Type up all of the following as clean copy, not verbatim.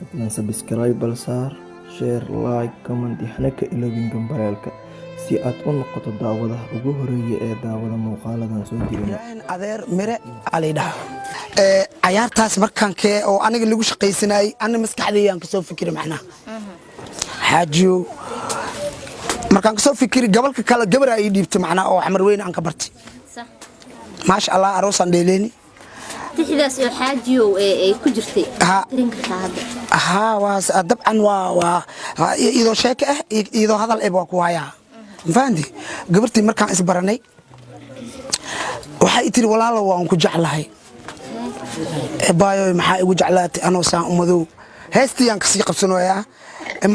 fadlan subscribe balsaar share like comment hana ka iloobin gambareelka si aad u noqoto daawadaha ugu horeeya ee daawada muuqaaladan soo dirina adeer mire alidha ciyaartaas markaan kee oo aniga lagu shaqaysanay ana maskaxdayaan ka soo fikiray macna xaajiyo markaan ka soo fikiray gobolka kala gabar ay dhiibtay macna oo xamar weyn aan ka bartay sax ma sha Allah aroosan dheeleeni tixdaas oo xaajiyo ay ku jirtay tirin kartaa hadda waas dabcan waa idoo sheeko ah idoo hadal ee waa ku haya faandi gabartii markaan is baranay waxay tiri walaalo waan ku jeclahay baayo maxaa igu jeclaatay anoo saan umadow heestii ka sii qabsanayaa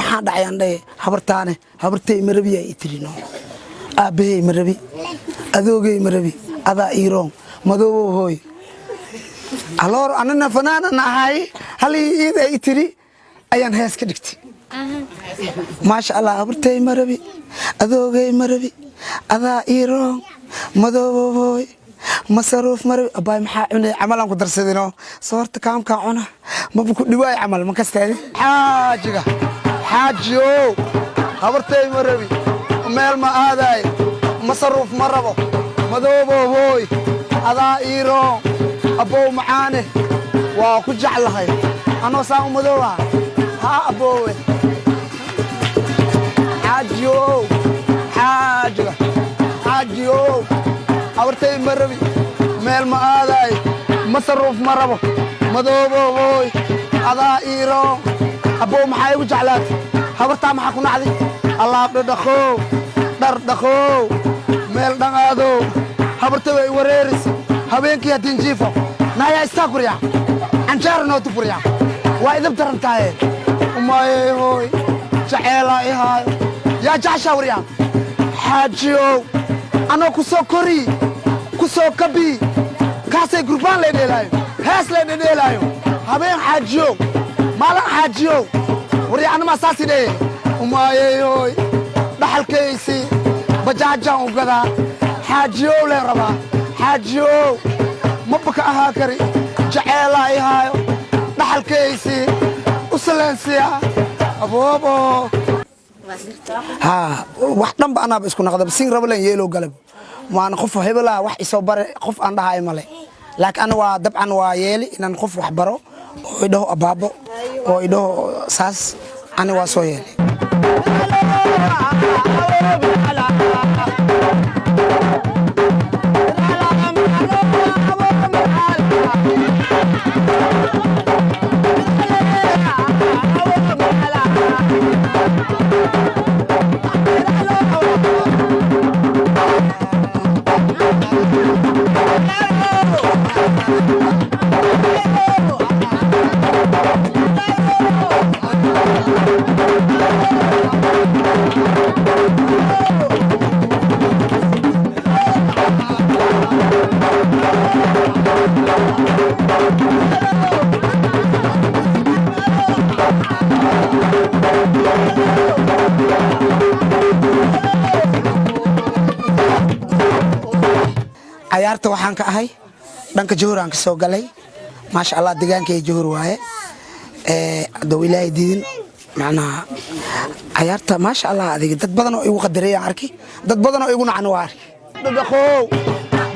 maxaa dhacayaan dhay habartaane habartay marabi ay tirino aabay marabi adoogay marabi adaa iiroon madow hooy aloor anana fanaanan ahay halii iid ay tiri ayaan hees ka dhigtay ما شاء الله أبرتي مربي أذوقي مربي أذا إيران مذوبوي مصروف مربي أباي محاولة عمل أنا قدر سدينه صورت كام كعنا ما بكون دواي عمل ما كستاني حاجو أبرتي مربي مال ما هذاي مصروف مربو مذوبوي أذا إيران أبو معاني وكجع لهاي أنا سام مذوبا ها أبوي حاجيو أورتي مربي مال ما هذاي مصروف مربو مذوبوي هذا إيران أبو محاي وجعلات هورتا ما حكون عادي الله بدخو دخو مال دعادو هورتي وريرس هبينك يا تنجيفو نايا استاكوريا عنجار نوتو بوريا وإذا بترنتاي وماي هوي جعيلا إيهاي يا جاشا وريا حاجيو أنا كسو كوري كسو كبي كاسي جروبان لدي لايو هاس لدي لايو هبين حاجيو مالا حاجيو وريا أنا مساسي دي وما يهوي دحل كيسي بجاجا وقدا حاجيو لربا حاجيو مبكا أهاكري جعيلا إيهايو دحل كيسي وسلنسيا أبو ها وحدن بأنا بسكون هذا بسين ربلين يلو قلب وأنا خف هبلا وح يصبر خف عندها هاي ملء لكن أنا ودبعا ويالي إن نخف وحبره ويده أبابه ويده ساس أنا واسويلي عيارته waxaan ka ahay dhanka Johor aan ka soo galay ma sha Allah deegaankay Johor waaye dad ilaahay diin macna عيارته ما شاء الله adiga dad badan oo igu qadareyaan arki dad badan oo igu nacaan waa arki dadaqow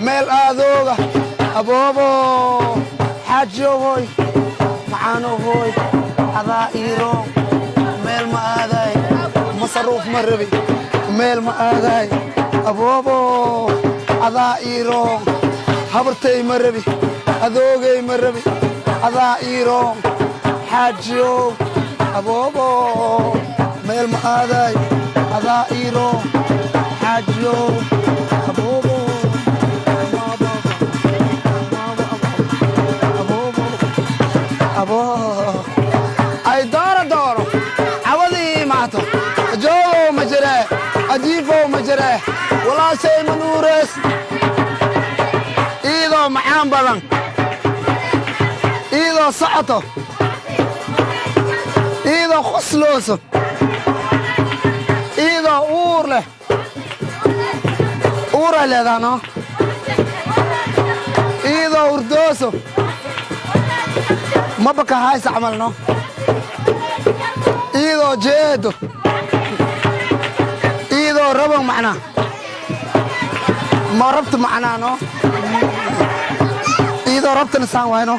meel aadooga aboobo xaajiyo hooy macaano hooy adaa iiro meel ma aaday masruuf marabi meel ma aaday aboobo adaa iiro habartay marabi adoogay marabi adaa iiro xaajiyo aboobo meel ma aaday adaa iiro xaajiyo aboobo ay dooro cawadii maato joogo ma jire ajiifo ma jire walaashay manuures iidoo macaan badan iidoo socoto iidoo qoslooso iidoo uur leh uuray leedaano iidoo urdooso ما بك هاي عملنا إيدو جيدو إيدو ربو معنا ما ربط معنا نو إيدو ربط لسان وينو